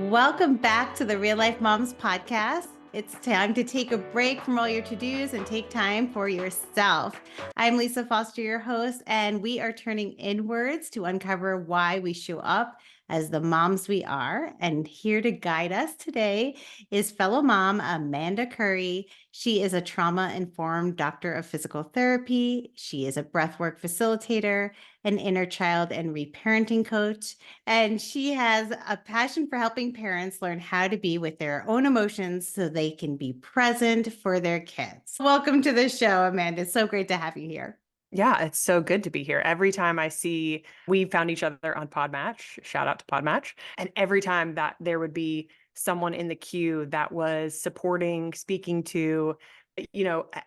Welcome back to the Real Life Moms podcast. It's time to take a break from all your to-dos and take time for yourself. I'm Lisa Foster, your host, and we are turning inwards to uncover why we show up as the moms we are. And here to guide us today is fellow mom Amanda Curry. She is a trauma-informed doctor of physical therapy. She is a breathwork facilitator, an inner child and reparenting coach, and she has a passion for helping parents learn how to be with their own emotions so they can be present for their kids. Welcome to the show, Amanda. It's so great to have you here. Yeah, it's so good to be here. Every time I see, we found each other on Podmatch, shout out to Podmatch. And every time that there would be someone in the queue that was supporting, speaking to,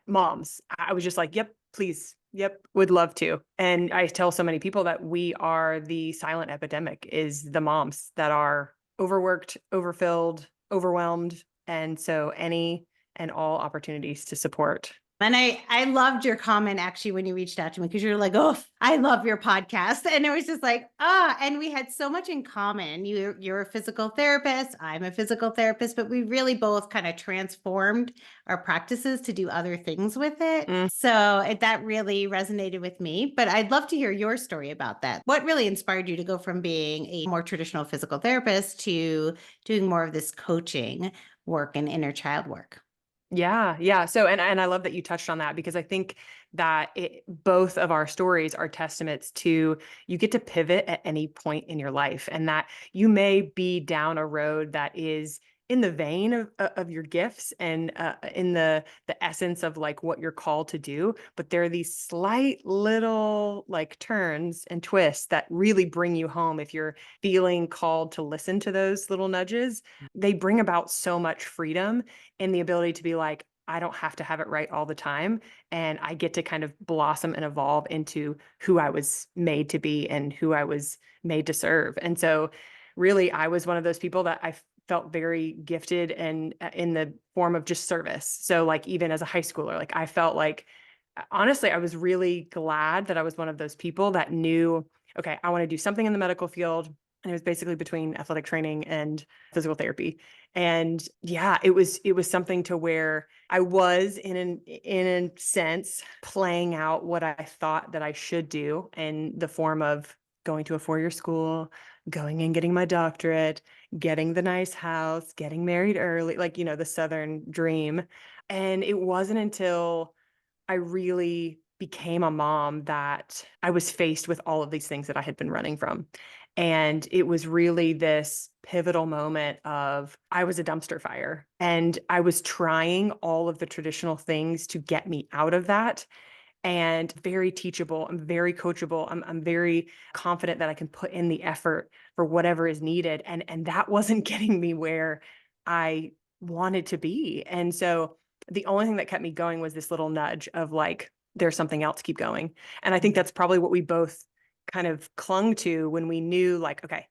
moms, I was just like, yep, please. Yep, would love to. And I tell so many people that we are the silent epidemic, is the moms that are overworked, overfilled, overwhelmed. And so any and all opportunities to support. And I loved your comment actually when you reached out to me, because you're like, oh, I love your podcast. And it was just like, and we had so much in common. You're a physical therapist. I'm a physical therapist, but we really both kind of transformed our practices to do other things with it. So that really resonated with me. But I'd love to hear your story about that. What really inspired you to go from being a more traditional physical therapist to doing more of this coaching work and inner child work? Yeah. So, and I love that you touched on that, because I think that both of our stories are testaments to, you get to pivot at any point in your life, and that you may be down a road that is in the vein of your gifts and in the essence of like what you're called to do, but there are these slight little like turns and twists that really bring you home. If you're feeling called to listen to those little nudges, they bring about so much freedom and the ability to be like, I don't have to have it right all the time. And I get to kind of blossom and evolve into who I was made to be and who I was made to serve. And so really, I was one of those people that I felt very gifted and in the form of just service. So like, even as a high schooler, like I felt like, honestly, I was really glad that I was one of those people that knew, okay, I want to do something in the medical field. And it was basically between athletic training and physical therapy. And yeah, it was something to where I was in a sense playing out what I thought that I should do in the form of going to a 4-year school, going and getting my doctorate, getting the nice house, getting married early, like, the Southern dream. And it wasn't until I really became a mom that I was faced with all of these things that I had been running from. And it was really this pivotal moment of, I was a dumpster fire and I was trying all of the traditional things to get me out of that, and very teachable. I'm very coachable. I'm very confident that I can put in the effort for whatever is needed. And that wasn't getting me where I wanted to be. And so the only thing that kept me going was this little nudge of like, there's something else, keep going. And I think that's probably what we both kind of clung to when we knew like, okay,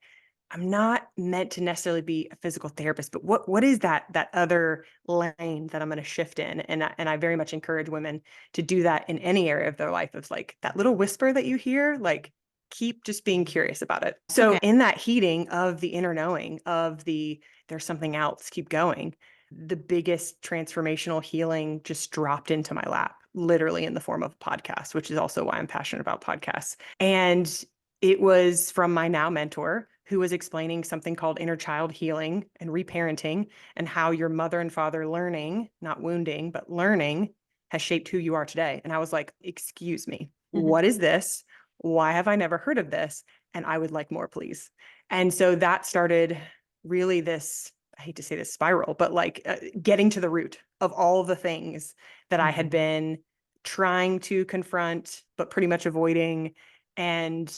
I'm not meant to necessarily be a physical therapist, but what is that other lane that I'm going to shift in? And I very much encourage women to do that in any area of their life. Of like that little whisper that you hear, like keep just being curious about it. So in that heating of the inner knowing of there's something else, keep going, the biggest transformational healing just dropped into my lap, literally in the form of a podcast, which is also why I'm passionate about podcasts. And it was from my now mentor, who was explaining something called inner child healing and reparenting, and how your mother and father learning, not wounding, but learning, has shaped who you are today. And I was like, excuse me, what is this? Why have I never heard of this? And I would like more, please. And so that started really this, I hate to say this, spiral, but like getting to the root of all the things that I had been trying to confront, but pretty much avoiding. And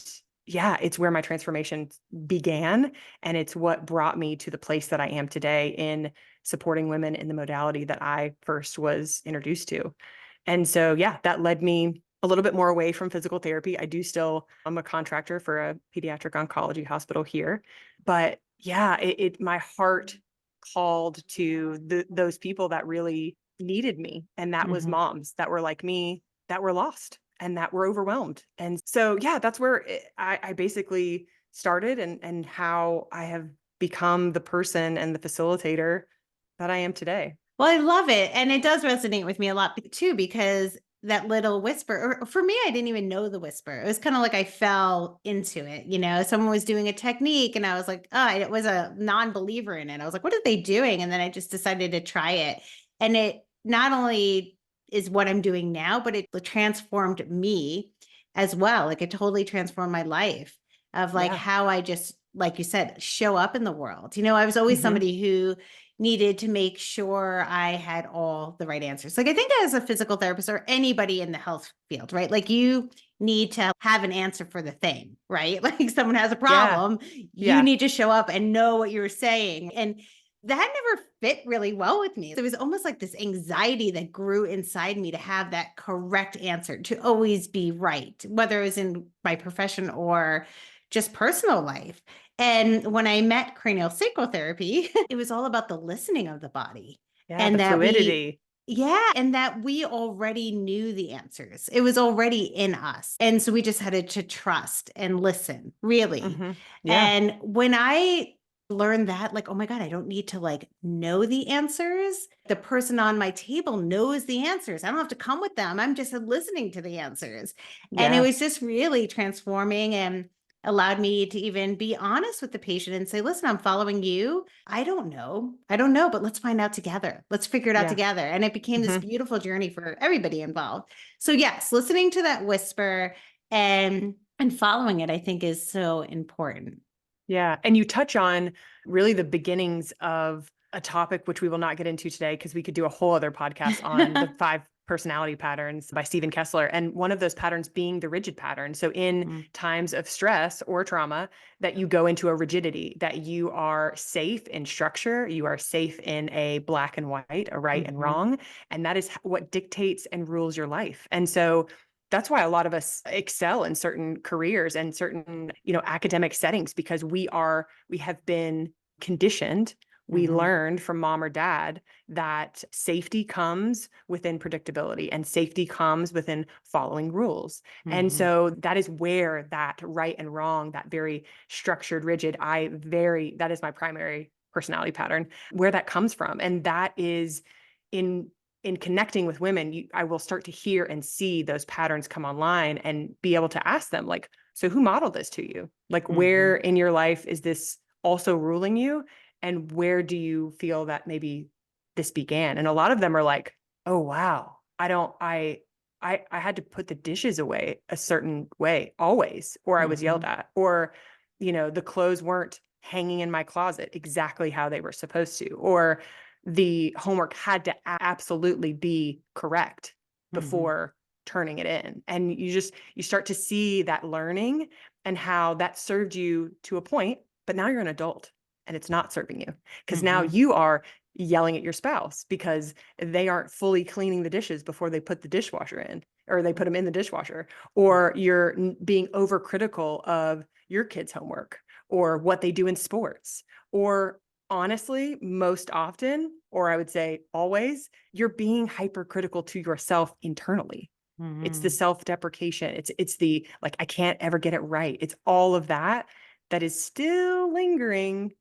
yeah, it's where my transformation began. And it's what brought me to the place that I am today in supporting women in the modality that I first was introduced to. And so, yeah, that led me a little bit more away from physical therapy. I'm a contractor for a pediatric oncology hospital here. But yeah, my heart called to those people that really needed me. And that was moms that were like me, that were lost and that were overwhelmed. And so, yeah, that's where I basically started, and how I have become the person and the facilitator that I am today. Well, I love it. And it does resonate with me a lot too, because that little whisper, or for me, I didn't even know the whisper. It was kind of like I fell into it. Someone was doing a technique and I was like, oh, it was a non-believer in it. I was like, what are they doing? And then I just decided to try it. And it not only is what I'm doing now, but it transformed me as well. Like it totally transformed my life of like Yeah. how I just, like you said, show up in the world. I was always Mm-hmm. somebody who needed to make sure I had all the right answers. Like I think as a physical therapist or anybody in the health field, right? Like you need to have an answer for the thing, right? Like someone has a Yeah. problem, you Yeah. need to show up and know what you're saying. And that never fit really well with me. It was almost like this anxiety that grew inside me to have that correct answer, to always be right, whether it was in my profession or just personal life. And when I met cranial sacral therapy, it was all about the listening of the body Yeah. The and that fluidity. and that we already knew the answers. It was already in us. And so we just had to trust and listen, really. Mm-hmm. Yeah. And when I learned that, like, oh my God, I don't need to like know the answers. The person on my table knows the answers. I don't have to come with them. I'm just listening to the answers. And it Yeah. was just really transforming and allowed me to even be honest with the patient and say, listen, I'm following you. I don't know. I don't know, but let's find out together. Let's figure it out Yeah. together. And it became this Mm-hmm. beautiful journey for everybody involved. So yes, listening to that whisper and following it, I think is so important. Yeah. And you touch on really the beginnings of a topic which we will not get into today because we could do a whole other podcast on the 5 personality patterns by Stephen Kessler. And one of those patterns being the rigid pattern. So in Mm, times of stress or trauma, that you go into a rigidity, that you are safe in structure, you are safe in a black and white, a right and mhm, wrong. And that is what dictates and rules your life. And so that's why a lot of us excel in certain careers and certain, academic settings, because we have been conditioned. We mhm, learned from mom or dad that safety comes within predictability and safety comes within following rules. And mhm. so that is where that right and wrong, that very structured, rigid, that is my primary personality pattern, where that comes from. And that is in connecting with women, I will start to hear and see those patterns come online and be able to ask them, like, so who modeled this to you? Like, where Mhm. in your life is this also ruling you? And where do you feel that maybe this began? And a lot of them are like, oh, wow, I had to put the dishes away a certain way always, or I was yelled Mhm. at, or, the clothes weren't hanging in my closet exactly how they were supposed to, or the homework had to absolutely be correct Mhm. before turning it in. And you start to see that learning and how that served you to a point, but now you're an adult and it's not serving you, because now Mhm. you are yelling at your spouse because they aren't fully cleaning the dishes before they put the dishwasher in, or they put them in the dishwasher, or you're being overcritical of your kids' homework or what they do in sports, or honestly, most often, or I would say always, you're being hypercritical to yourself internally. It's the Mhm. self-deprecation. It's the like, I can't ever get it right. It's all of that that is still lingering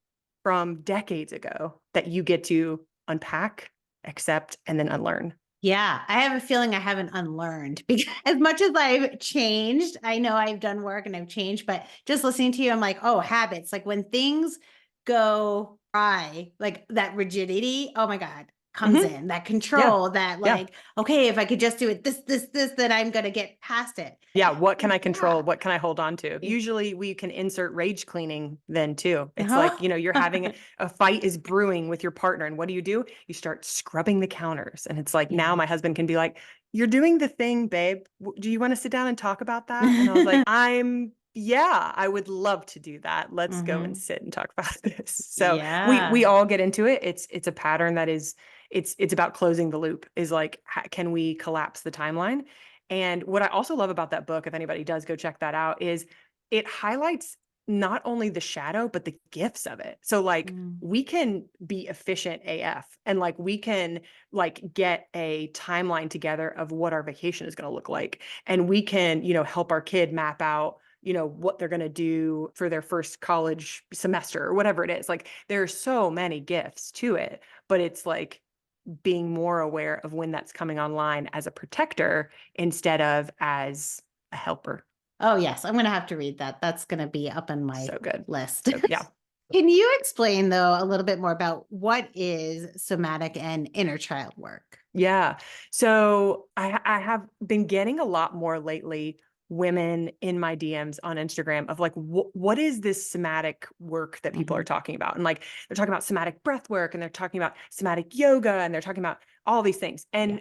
from decades ago that you get to unpack, accept, and then unlearn. Yeah, I have a feeling I haven't unlearned because as much as I've changed, I know I've done work and I've changed, but just listening to you, I'm like, oh, habits. Like when things go awry, like that rigidity, oh my God, comes Mhm. in, that Yeah. control, that Yeah. like, okay, if I could just do it this, then I'm gonna get past it. Yeah, what can I Yeah. control? What can I hold on to? Usually we can insert rage cleaning then too. It's like, Uh-huh. you're having a fight is brewing with your partner. And what do? You start scrubbing the counters. And it's like now Yeah. my husband can be like, you're doing the thing, babe. Do you want to sit down and talk about that? And I was like, yeah, I would love to do that. Let's go and Hmm. sit and talk about this. So we Yeah. all get into it. It's a pattern that is it's about closing the loop, is like, can we collapse the timeline? And what I also love about that book, if anybody does go check that out, is it highlights not only the shadow, but the gifts of it. So like Mm. we can be efficient AF, and like we can like get a timeline together of what our vacation is going to look like. And we can, help our kid map out what they're going to do for their first college semester or whatever it is. Like there are so many gifts to it, but it's like being more aware of when that's coming online as a protector instead of as a helper. Oh, yes. I'm going to have to read that. That's going to be up on my So good. list. So yeah. Can you explain, though, a little bit more about what is somatic and inner child work? Yeah. So I have been getting a lot more lately women in my DMs on Instagram of like, what is this somatic work that people are talking about? And like, they're talking about somatic breath work and they're talking about somatic yoga and they're talking about all these things. And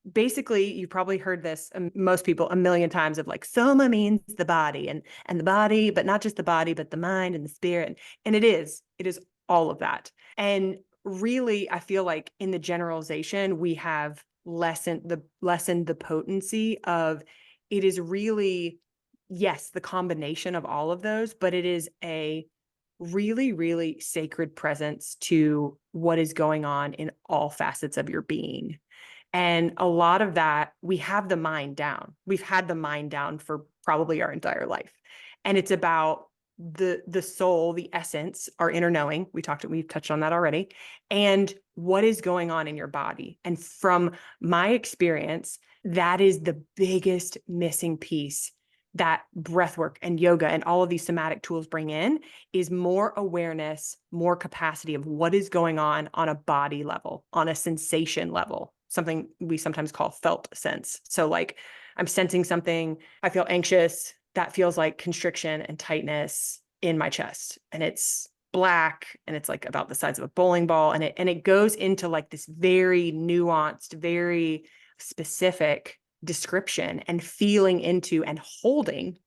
basically you've probably heard this, most people a million times of like, soma means the body and the body, but not just the body, but the mind and the spirit. And it is all of that. And really, I feel like in the generalization, we have lessened the potency of it is really, yes, the combination of all of those, but it is a really, really sacred presence to what is going on in all facets of your being. And a lot of that, we have the mind down. We've had the mind down for probably our entire life. And it's about the soul, the essence, our inner knowing. We've touched on that already. And what is going on in your body. And from my experience, that is the biggest missing piece that breath work and yoga and all of these somatic tools bring in is more awareness, more capacity of what is going on a body level, on a sensation level, something we sometimes call felt sense. So like I'm sensing something, I feel anxious, that feels like constriction and tightness in my chest. And it's black and it's like about the size of a bowling ball. And it goes into like this very nuanced, very specific description and feeling into and holding,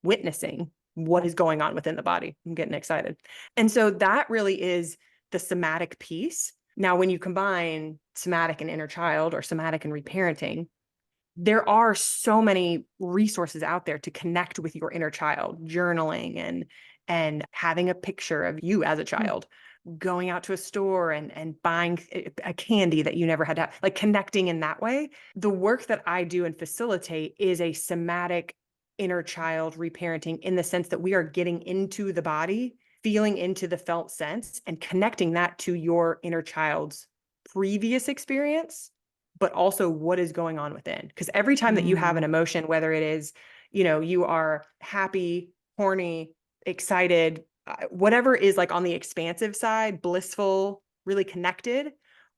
witnessing what is going on within the body. I'm getting excited. And so that really is the somatic piece. Now, when you combine somatic and inner child or somatic and reparenting, there are so many resources out there to connect with your inner child, journaling and having a picture of you as a child, going out to a store and buying a candy that you never had to have, like connecting in that way. The work that I do and facilitate is a somatic inner child reparenting in the sense that we are getting into the body, feeling into the felt sense and connecting that to your inner child's previous experience, but also what is going on within. Because every time that you have an emotion, whether it is, you are happy, horny, excited, whatever is like on the expansive side, blissful, really connected,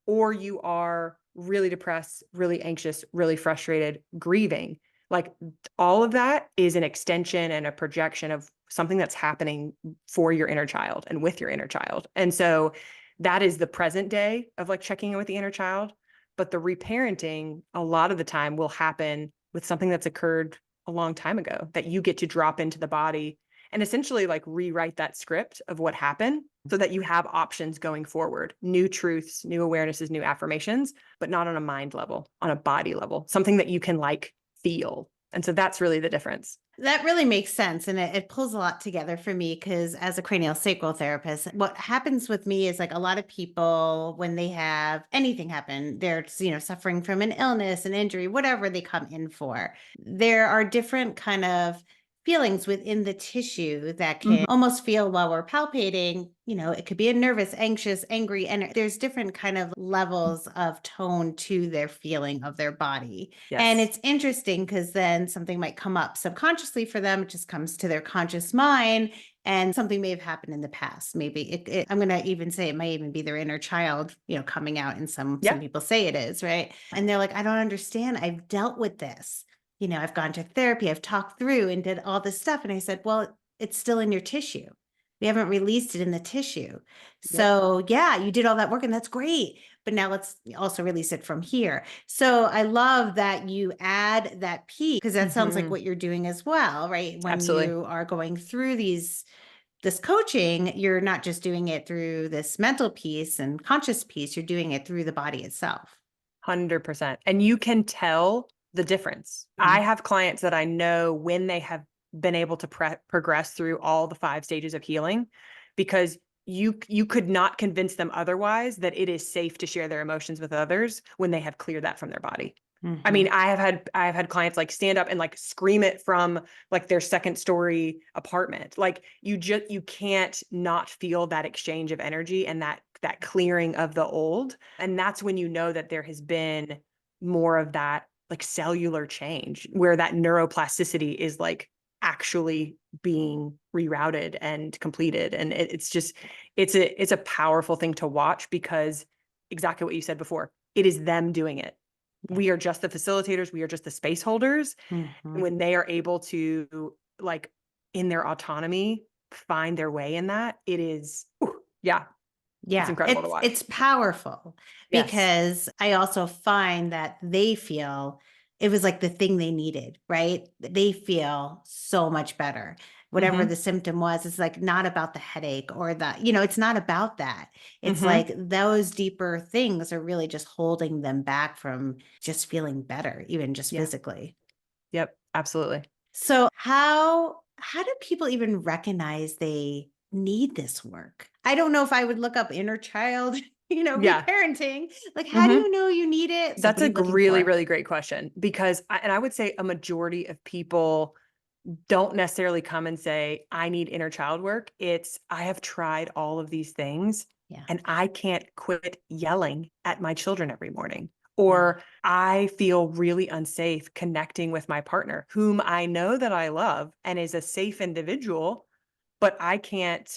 or you are really depressed, really anxious, really frustrated, grieving, like all of that is an extension and a projection of something that's happening for your inner child and with your inner child. And so that is the present day of like checking in with the inner child. But the reparenting a lot of the time will happen with something that's occurred a long time ago that you get to drop into the body and essentially like rewrite that script of what happened so that you have options going forward, new truths, new awarenesses, new affirmations, but not on a mind level, on a body level, something that you can like feel. And so that's really the difference. That really makes sense. And it pulls a lot together for me because as a cranial sacral therapist, what happens with me is like a lot of people, when they have anything happen, they're, suffering from an illness, an injury, whatever they come in for. There are different kind of feelings within the tissue that can almost feel while we're palpating, it could be a nervous, anxious, angry, and there's different kind of levels of tone to their feeling of their body. Yes. And it's interesting because then something might come up subconsciously for them. It just comes to their conscious mind and something may have happened in the past. Maybe I'm going to even say it might even be their inner child, coming out, and some people say it is, right? And they're like, I don't understand. I've dealt with this. I've gone to therapy, I've talked through and did all this stuff. And I said, well, it's still in your tissue. We haven't released it in the tissue. So yeah, you did all that work and that's great. But now let's also release it from here. So I love that you add that piece because that sounds like what you're doing as well, right? When you are going through this coaching, you're not just doing it through this mental piece and conscious piece, you're doing it through the body itself. 100%. And you can tell the difference. I have clients that I know when they have been able to progress through all the 5 stages of healing, because you could not convince them otherwise that it is safe to share their emotions with others when they have cleared that from their body. I mean, Mhm. I have had clients like stand up and like scream it from like their second story apartment. Like you can't not feel that exchange of energy and that clearing of the old. And that's when you know that there has been more of that like cellular change where that neuroplasticity is like actually being rerouted and completed. And it's just it's a powerful thing to watch because exactly what you said before, it is them doing it. Yeah. We are just the facilitators, we are just the space holders. And Mhm. when they are able to like in their autonomy find their way in that, it is yeah, it's Yeah, incredible to watch. it's powerful Yes. because I also find that they feel it was like the thing they needed, right? They feel so much better. Whatever Mhm. the symptom was, it's like not about the headache or the, it's not about that. It's Mhm. like those deeper things are really just holding them back from just feeling better, even just Yeah. physically. Yep, absolutely. So how do people even recognize they need this work? I don't know if I would look up inner child, Yeah. reparenting. Like, how do Mhm. you know you need it? It's like, That's what are a you looking really, for? really great question because I would say a majority of people don't necessarily come and say, I need inner child work. It's, I have tried all of these things Yeah. and I can't quit yelling at my children every morning. Yeah. Or I feel really unsafe connecting with my partner, whom I know that I love and is a safe individual, but I can't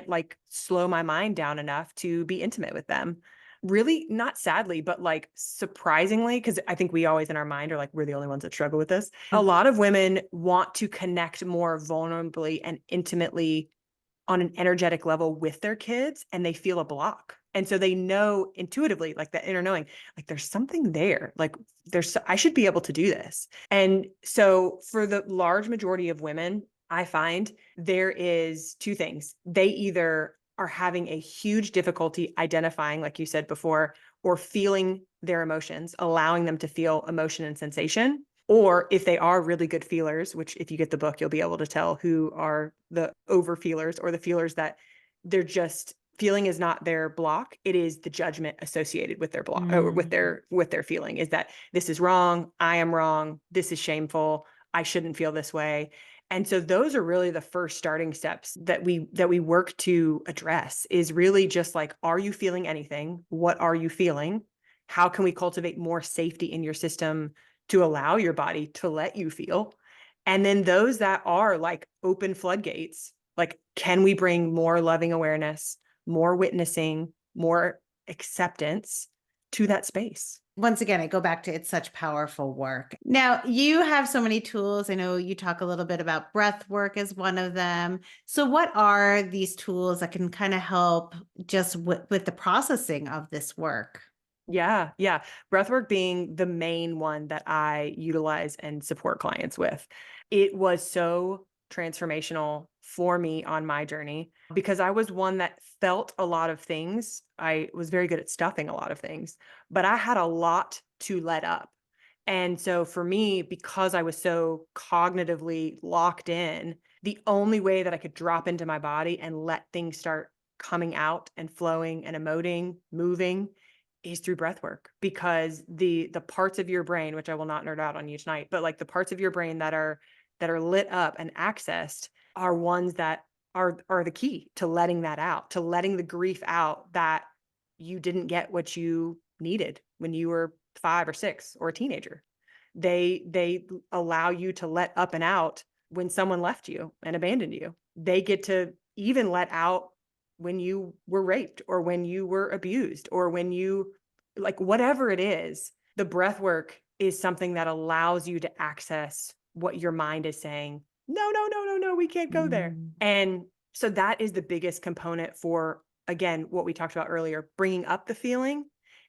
like slow my mind down enough to be intimate with them. Really, not sadly, but like surprisingly, because I think we always in our mind are like, we're the only ones that struggle with this. A lot of women want to connect more vulnerably and intimately on an energetic level with their kids, and they feel a block. And so they know intuitively, like that inner knowing, like there's something there, like I should be able to do this. And so for the large majority of women, I find there is two things. They either are having a huge difficulty identifying, like you said before, or feeling their emotions, allowing them to feel emotion and sensation. Or if they are really good feelers, which if you get the book, you'll be able to tell who are the over feelers or the feelers that they're just feeling is not their block. It is the judgment associated with their block or with Mm. their feeling is that this is wrong. I am wrong. This is shameful. I shouldn't feel this way. And so those are really the first starting steps that we work to address is really just like, are you feeling anything? What are you feeling? How can we cultivate more safety in your system to allow your body to let you feel? And then those that are like open floodgates, like, can we bring more loving awareness, more witnessing, more acceptance to that space? Once again, I go back to it's such powerful work. Now, you have so many tools. I know you talk a little bit about breath work as one of them. So, what are these tools that can kind of help just with the processing of this work? Yeah, yeah. Breathwork being the main one that I utilize and support clients with. It was so transformational for me on my journey because I was one that felt a lot of things. I was very good at stuffing a lot of things, but I had a lot to let up. And so for me, because I was so cognitively locked in, the only way that I could drop into my body and let things start coming out and flowing and emoting, moving is through breath work because the parts of your brain, which I will not nerd out on you tonight, but like the parts of your brain that are lit up and accessed are ones that are the key to letting that out, to letting the grief out that you didn't get what you needed when you were 5 or 6 or a teenager. They allow you to let up and out when someone left you and abandoned you. They get to even let out when you were raped or when you were abused or when you like whatever it is. The breath work is something that allows you to access what your mind is saying. No, no, no, no, no, we can't go there. Mm. And so that is the biggest component for, again, what we talked about earlier, bringing up the feeling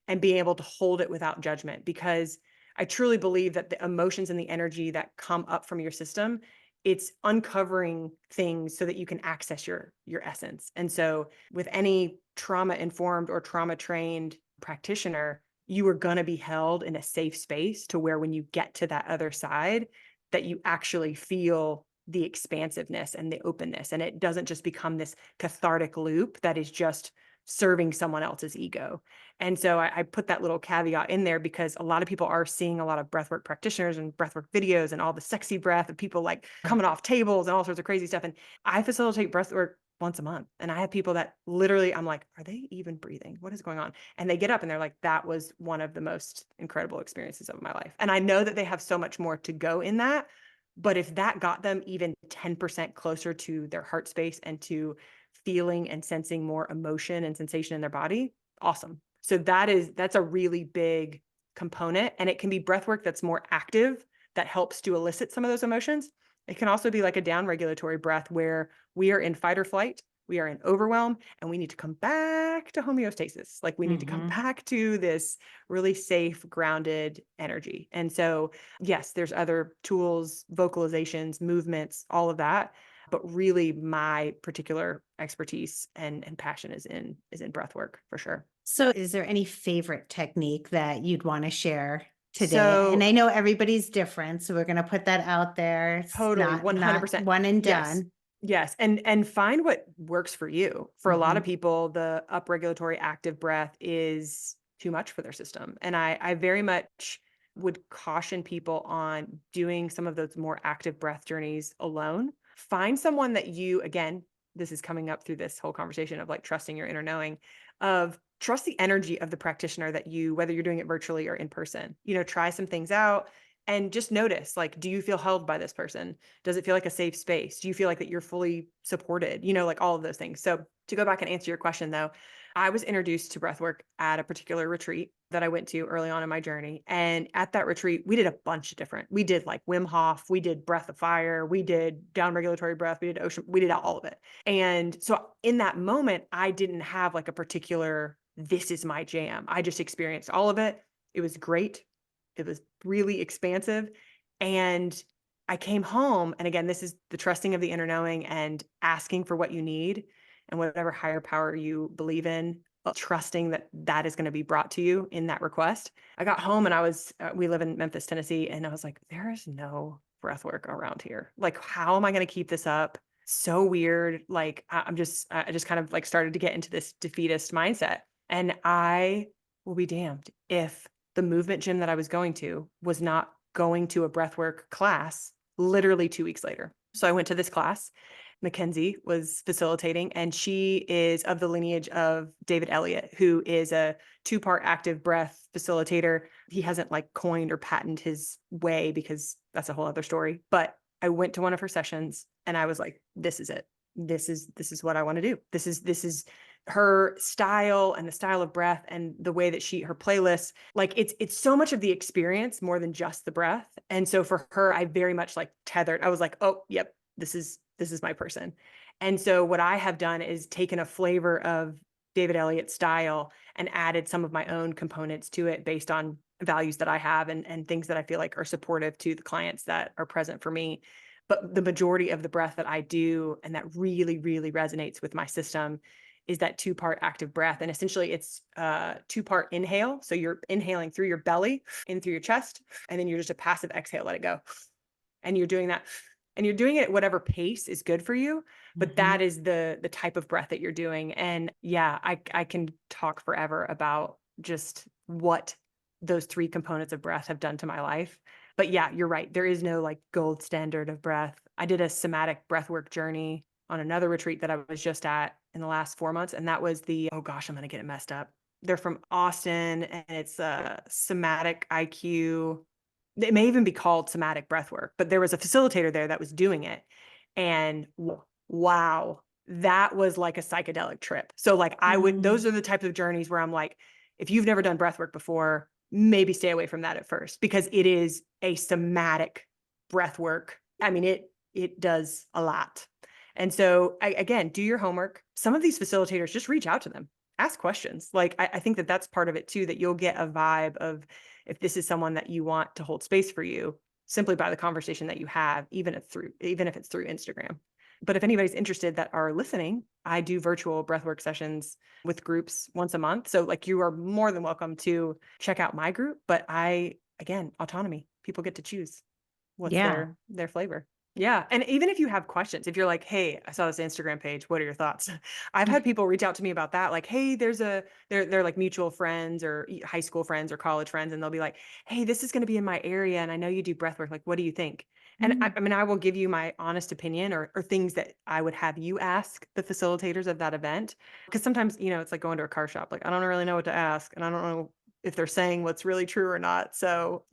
and being able to hold it without judgment. Because I truly believe that the emotions and the energy that come up from your system, it's uncovering things so that you can access your essence. And so with any trauma informed or trauma trained practitioner, you are going to be held in a safe space to where when you get to that other side that you actually feel the expansiveness and the openness, and it doesn't just become this cathartic loop that is just serving someone else's ego. And so I put that little caveat in there because a lot of people are seeing a lot of breathwork practitioners and breathwork videos and all the sexy breath of people like coming off tables and all sorts of crazy stuff. And I facilitate breathwork once a month. And I have people that literally, I'm like, are they even breathing? What is going on? And they get up and they're like, that was one of the most incredible experiences of my life. And I know that they have so much more to go in that. But if that got them even 10% closer to their heart space and to feeling and sensing more emotion and sensation in their body, awesome. So that's a really big component. And it can be breath work that's more active that helps to elicit some of those emotions. It can also be like a down regulatory breath where we are in fight or flight, we are in overwhelm, and we need to come back to homeostasis. Like we need to come back to this really safe, grounded energy. And so, yes, there's other tools, vocalizations, movements, all of that. But really my particular expertise and passion is in breath work for sure. So, is there any favorite technique that you'd want to share today? And So I know everybody's different, so we're going to put that out there. It's totally, not 100%. one and Yes. done. Yes. And find what works for you. For a lot of Mhm. people, the upregulatory active breath is too much for their system. And I very much would caution people on doing some of those more active breath journeys alone. Find someone that you, again, this is coming up through this whole conversation of like trusting your inner knowing, of trust the energy of the practitioner that you, whether you're doing it virtually or in person, try some things out and just notice, like, do you feel held by this person? Does it feel like a safe space? Do you feel like that you're fully supported? Like all of those things. So to go back and answer your question though, I was introduced to breathwork at a particular retreat that I went to early on in my journey. And at that retreat, we did a bunch of different, we did like Wim Hof, we did breath of fire, we did down regulatory breath, we did ocean, we did all of it. And so in that moment, I didn't have like a particular, this is my jam. I just experienced all of it. It was great. It was really expansive. And I came home. And again, this is the trusting of the inner knowing and asking for what you need and whatever higher power you believe in, trusting that that is going to be brought to you in that request. I got home and we live in Memphis, Tennessee. And I was like, there is no breath work around here. Like, how am I going to keep this up? So weird. Like, I just kind of like started to get into this defeatist mindset. And I will be damned if the movement gym that I was going to was not going to a breathwork class literally 2 weeks later. So I went to this class. Mackenzie was facilitating, and she is of the lineage of David Elliott, who is a 2-part active breath facilitator. He hasn't like coined or patented his way because that's a whole other story. But I went to one of her sessions and I was like, this is it. This is what I want to do. This is her style and the style of breath and the way that her playlist, like it's so much of the experience more than just the breath. And so for her, I very much like tethered. I was like, oh, yep, this is my person. And so what I have done is taken a flavor of David Elliott's style and added some of my own components to it based on values that I have and things that I feel like are supportive to the clients that are present for me. But the majority of the breath that I do and that really, really resonates with my system is that 2-part active breath. And essentially it's 2-part inhale. So you're inhaling through your belly, in through your chest, and then you're just a passive exhale, let it go. And you're doing that. And you're doing it at whatever pace is good for you. But that is the type of breath that you're doing. And yeah, I can talk forever about just what those 3 components of breath have done to my life. But yeah, you're right. There is no like gold standard of breath. I did a somatic breathwork journey on another retreat that I was just at in the last 4 months. And that was oh gosh, I'm going to get it messed up. They're from Austin and it's somatic IQ. It may even be called somatic breathwork, but there was a facilitator there that was doing it. And wow, that was like a psychedelic trip. So like those are the types of journeys where I'm like, if you've never done breathwork before, maybe stay away from that at first because it is a somatic breathwork. I mean, it does a lot. And so again, do your homework. Some of these facilitators, just reach out to them, ask questions. Like, I think that that's part of it too, that you'll get a vibe of if this is someone that you want to hold space for you simply by the conversation that you have, even if it's through Instagram. But if anybody's interested that are listening, I do virtual breathwork sessions with groups once a month. So like you are more than welcome to check out my group, but again, autonomy. People get to choose what's Yeah. their flavor. Yeah. And even if you have questions, if you're like, hey, I saw this Instagram page, what are your thoughts? I've had people reach out to me about that. Like, hey, they're like mutual friends or high school friends or college friends. And they'll be like, hey, this is going to be in my area. And I know you do breath work. Like, what do you think? And I mean, I will give you my honest opinion or things that I would have you ask the facilitators of that event. Because sometimes, it's like going to a car shop. Like, I don't really know what to ask. And I don't know if they're saying what's really true or not. So,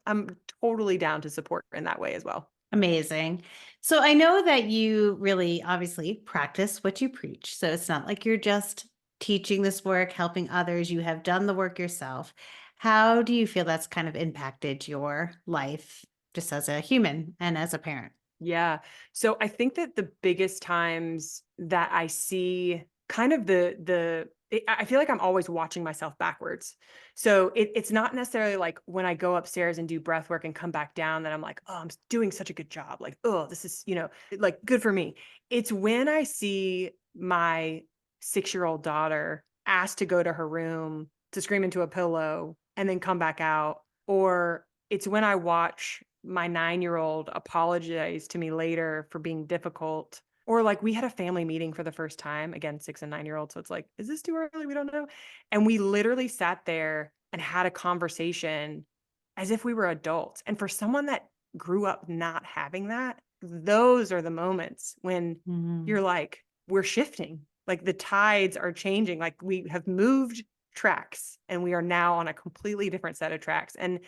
I'm totally down to support in that way as well. Amazing. So I know that you really obviously practice what you preach. So it's not like you're just teaching this work, helping others. You have done the work yourself. How do you feel that's kind of impacted your life just as a human and as a parent? Yeah. So I think that the biggest times that I see kind of I feel like I'm always watching myself backwards. So it's not necessarily like when I go upstairs and do breath work and come back down that I'm like, oh, doing such a good job. Like, oh, this is, like good for me. It's when I see my 6-year-old daughter asked to go to her room to scream into a pillow and then come back out. Or it's when I watch my 9-year-old apologize to me later for being difficult. Or like we had a family meeting for the first time, again, 6 and 9-year-old. So it's like, is this too early? We don't know. And we literally sat there and had a conversation as if we were adults. And for someone that grew up not having that, those are the moments when Mhm. you're like, we're shifting. Like the tides are changing. Like we have moved tracks and we are now on a completely different set of tracks. And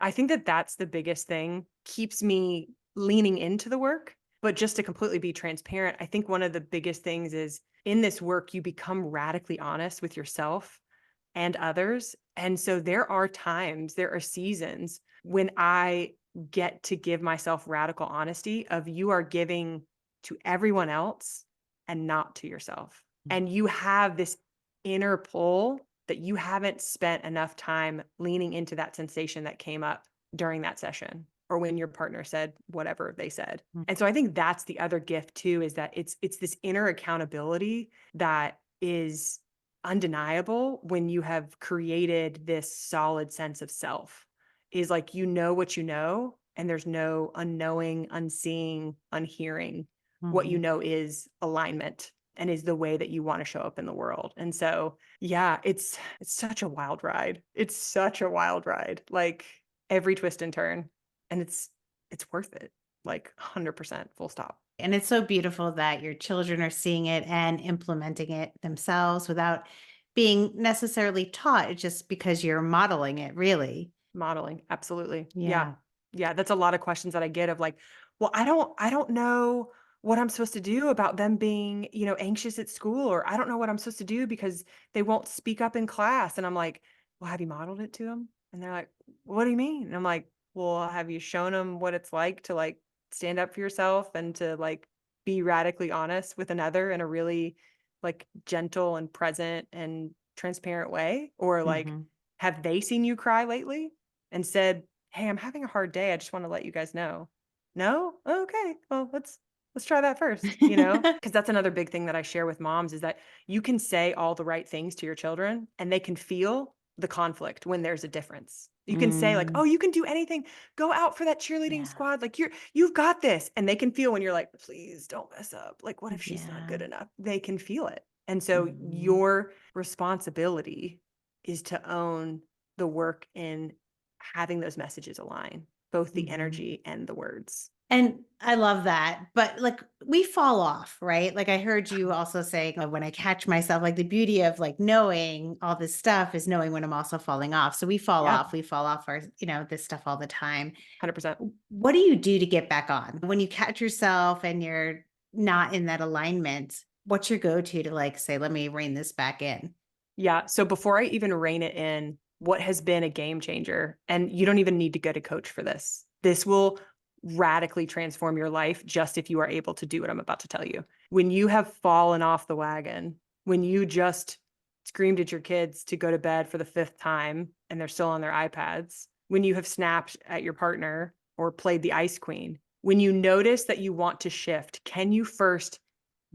I think that that's the biggest thing, keeps me leaning into the work. But just to completely be transparent, I think one of the biggest things is in this work, you become radically honest with yourself and others. And so there are times, there are seasons when I get to give myself radical honesty of you are giving to everyone else and not to yourself. And you have this inner pull that you haven't spent enough time leaning into that sensation that came up during that session or when your partner said whatever they said. Mm. And so I think that's the other gift too, is that it's this inner accountability that is undeniable when you have created this solid sense of self. Is like what you know and there's no unknowing, unseeing, unhearing. What you Mhm. know is alignment and is the way that you want to show up in the world. And so, yeah, it's such a wild ride. It's such a wild ride. Like every twist and turn, and it's worth it. Like 100% full stop. And it's so beautiful that your children are seeing it and implementing it themselves without being necessarily taught, just because you're modeling it, really. Modeling, absolutely. Yeah. Yeah. Yeah, that's a lot of questions that I get of like, "Well, I don't know what I'm supposed to do about them being, anxious at school, or I don't know what I'm supposed to do because they won't speak up in class." And I'm like, "Well, have you modeled it to them?" And they're like, "What do you mean?" And I'm like, "Well, have you shown them what it's like to like stand up for yourself and to like be radically honest with another in a really like gentle and present and transparent way? Or like, Mhm. have they seen you cry lately?" And said, "Hey, I'm having a hard day. I just want to let you guys know." No? Okay. Well, let's try that first, Because that's another big thing that I share with moms is that you can say all the right things to your children and they can feel the conflict when there's a difference. You can say like, "Oh, Mm, you can do anything. Go out for that cheerleading yeah. squad. Like you've got this." And they can feel when you're like, "Please don't mess up. Like what if she's not Yeah. good enough?" They can feel it. And so Mhm. your responsibility is to own the work in having those messages align, both the Mhm. energy and the words. And I love that, but, like, we fall off, right? Like, I heard you also saying, when I catch myself, like, the beauty of, like, knowing all this stuff is knowing when I'm also falling off. So Yeah, we fall off our this stuff all the time. 100%. What do you do to get back on? When you catch yourself and you're not in that alignment, what's your go-to to, like, say, "Let me rein this back in?" Yeah, so before I even rein it in, what has been a game changer, and you don't even need to go to coach for this. This will radically transform your life just if you are able to do what I'm about to tell you. When you have fallen off the wagon, when you just screamed at your kids to go to bed for the 5th time and they're still on their iPads, when you have snapped at your partner or played the ice queen, when you notice that you want to shift, can you first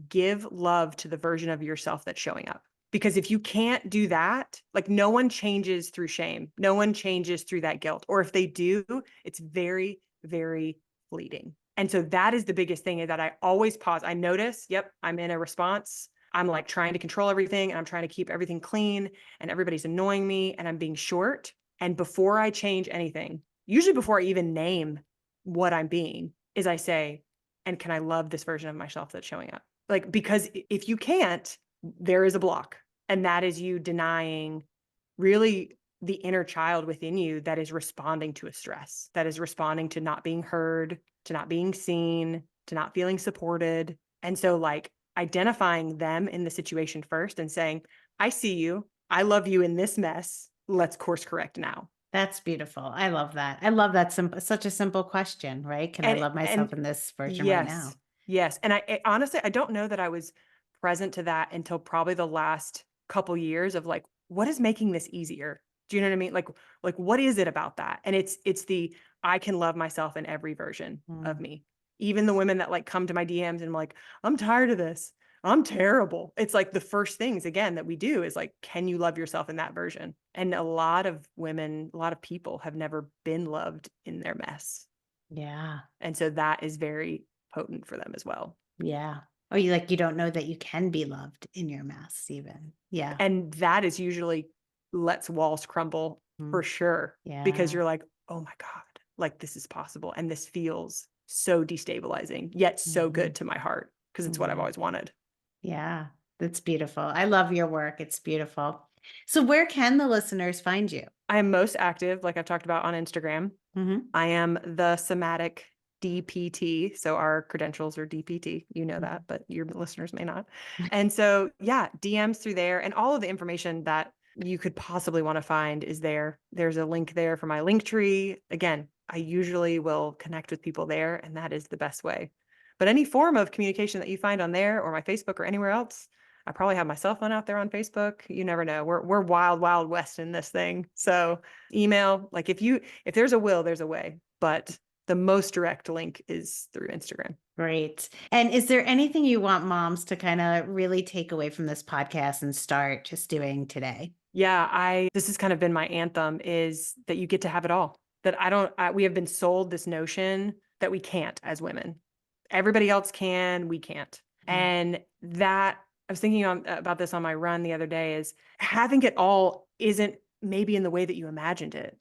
give love to the version of yourself that's showing up? Because if you can't do that, like no one changes through shame. No one changes through that guilt. Or if they do, it's very, very fleeting. And so that is the biggest thing, is that I always pause. I notice, yep, I'm in a response. I'm like trying to control everything, and I'm trying to keep everything clean, and everybody's annoying me, and I'm being short. And before I change anything, usually before I even name what I'm being, is I say, and can I love this version of myself that's showing up? Like, because if you can't, there is a block. And that is you denying really the inner child within you that is responding to a stress, that is responding to not being heard, to not being seen, to not feeling supported. And so, like, identifying them in the situation first and saying, I see you. I love you in this mess. Let's course correct now. That's beautiful. I love that. I love that such a simple question, right? Can I love myself And in this version right now? yes, yes. And honestly, I don't know that I was present to that until probably the last couple years of like, what is making this easier? Do you know what I mean? Like what is it about that? And it's the I can love myself in every version of Mm, me. Even the women that like come to my DMs and I'm like, I'm tired of this. I'm terrible. It's like the first things again that we do is like, can you love yourself in that version? And a lot of women, a lot of people have never been loved in their mess. yeah. And so that is very potent for them as well. Yeah. Or you don't know that you can be loved in your mess even. Yeah. And that is usually lets walls crumble for Mm, sure, because yeah. you're like, oh my God, like this is possible. And this feels so destabilizing, yet so Mhm. good to my heart because it's what I've Yeah. always wanted. Yeah. That's beautiful. I love your work. It's beautiful. So where can the listeners find you? I am most active, like I've talked about, on Instagram. Mhm. I am the somatic DPT. So our credentials are DPT. You know that, Mhm. but your listeners may not. And so, yeah, DMs through there, and all of the information that you could possibly want to find is there. There's a link there for my link tree. Again, I usually will connect with people there, and that is the best way. But any form of communication that you find on there or my Facebook or anywhere else, I probably have my cell phone out there on Facebook. You never know. We're wild, wild west in this thing. So email, like if there's a will, there's a way. But the most direct link is through Instagram. Great. And is there anything you want moms to kind of really take away from this podcast and start just doing today? Yeah, this has kind of been my anthem, is that you get to have it all. That we have been sold this notion that we can't as women. Everybody else can, we can't. Mm, And that I was thinking about this on my run the other day, is having it all isn't maybe in the way that you imagined it,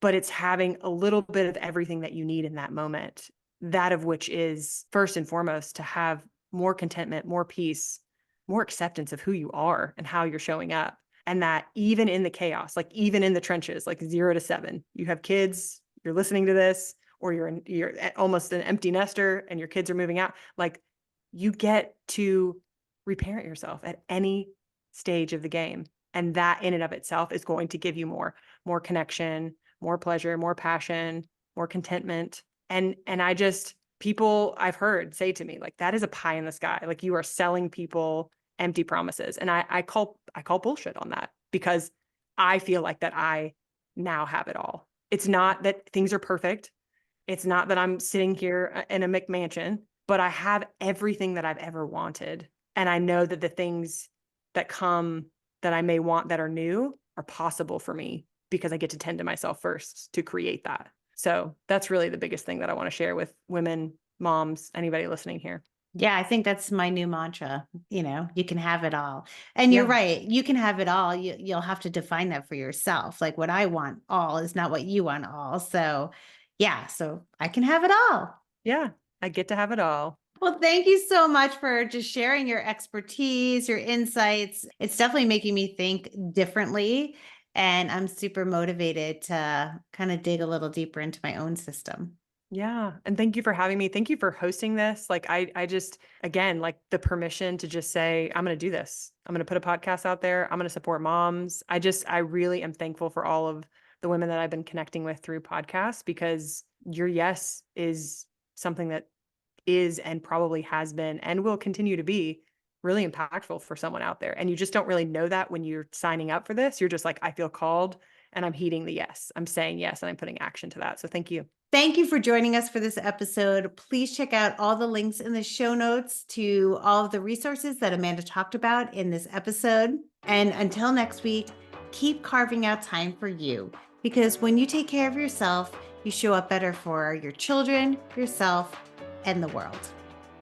but it's having a little bit of everything that you need in that moment. That of which is first and foremost to have more contentment, more peace, more acceptance of who you are and how you're showing up. And that even in the chaos, like even in the trenches, like 0 to 7, you have kids, you're listening to this, or you're almost an empty nester and your kids are moving out, like you get to reparent yourself at any stage of the game. And that in and of itself is going to give you more connection, more pleasure, more passion, more contentment. And I just, people I've heard say to me, like, that is a pie in the sky. Like, you are selling people empty promises. And I call bullshit on that, because I feel like that I now have it all. It's not that things are perfect. It's not that I'm sitting here in a McMansion, but I have everything that I've ever wanted. And I know that the things that come that I may want that are new are possible for me, because I get to tend to myself first to create that. So that's really the biggest thing that I want to share with women, moms, anybody listening here. yeah, I think that's my new mantra. You can have it all. And you're Yeah. right. You can have it all. You'll have to define that for yourself. Like what I want all is not what you want all. So, yeah, so I can have it all. Yeah. I get to have it all. Well, thank you so much for just sharing your expertise, your insights. It's definitely making me think differently. And I'm super motivated to kind of dig a little deeper into my own system. Yeah. And thank you for having me. Thank you for hosting this. Like I just, again, like the permission to just say, I'm going to do this. I'm going to put a podcast out there. I'm going to support moms. I really am thankful for all of the women that I've been connecting with through podcasts, because your yes is something that is and probably has been and will continue to be really impactful for someone out there. And you just don't really know that when you're signing up for this. You're just like, I feel called and I'm heeding the yes. I'm saying yes and I'm putting action to that. So thank you. Thank you for joining us for this episode. Please check out all the links in the show notes to all of the resources that Amanda talked about in this episode. And until next week, keep carving out time for you, because when you take care of yourself, you show up better for your children, yourself, and the world.